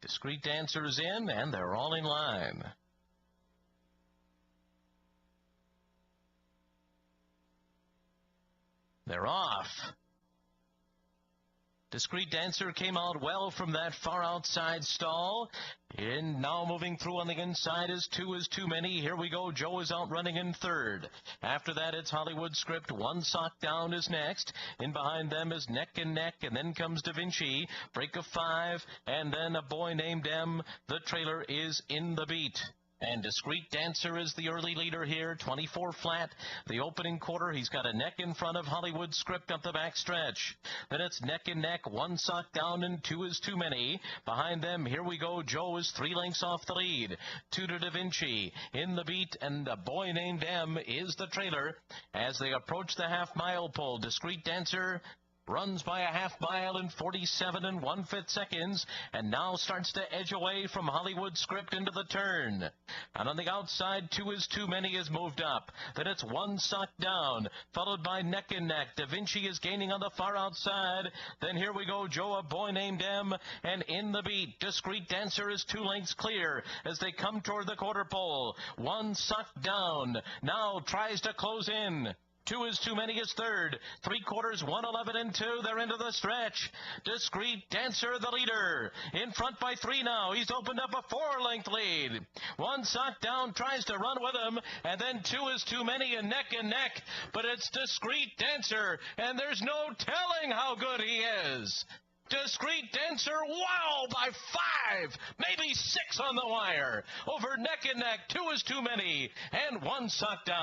Discreet Dancer's in, and they're all in line. They're off. Discreet Dancer came out well from that far outside stall. In now moving through on the inside is Two Is Too Many. Here we go. Joe is out running in third. After that, it's Hollywood Script. One Sock Down is next. In behind them is Neck and Neck, and then comes Da Vinci. Break of 5, and then A Boy Named M. The trailer is in the beat. And Discreet Dancer is the early leader here, 24 flat. The opening quarter, he's got a neck in front of Hollywood Script up the back stretch. Then it's Neck and Neck, One Sock Down, and Two Is Too Many. Behind them, here we go. Joe is 3 lengths off the lead. Two to Da Vinci in the beat, and A Boy Named M is the trailer. As they approach the half-mile pole, Discreet Dancer runs by a half mile in 47 1/5 seconds, and now starts to edge away from Hollywood Script into the turn. And on the outside, Two Is Too Many is moved up. Then it's One Sock Down, followed by Neck and Neck. Da Vinci is gaining on the far outside. Then here we go, Joe, A Boy Named M, and in the beat, Discreet Dancer is 2 lengths clear as they come toward the quarter pole. One Sock Down now tries to close in. Two Is Too Many is third. 3/4, 1:11 and 2. They're into the stretch. Discreet Dancer, the leader. In front by 3 now. He's opened up a 4-length lead. One Sock Down tries to run with him, and then Two Is Too Many and Neck. But it's Discreet Dancer, and there's no telling how good he is. Discreet Dancer, wow, by 5, maybe 6 on the wire. Over Neck and Neck, Two Is Too Many, and One Sock Down.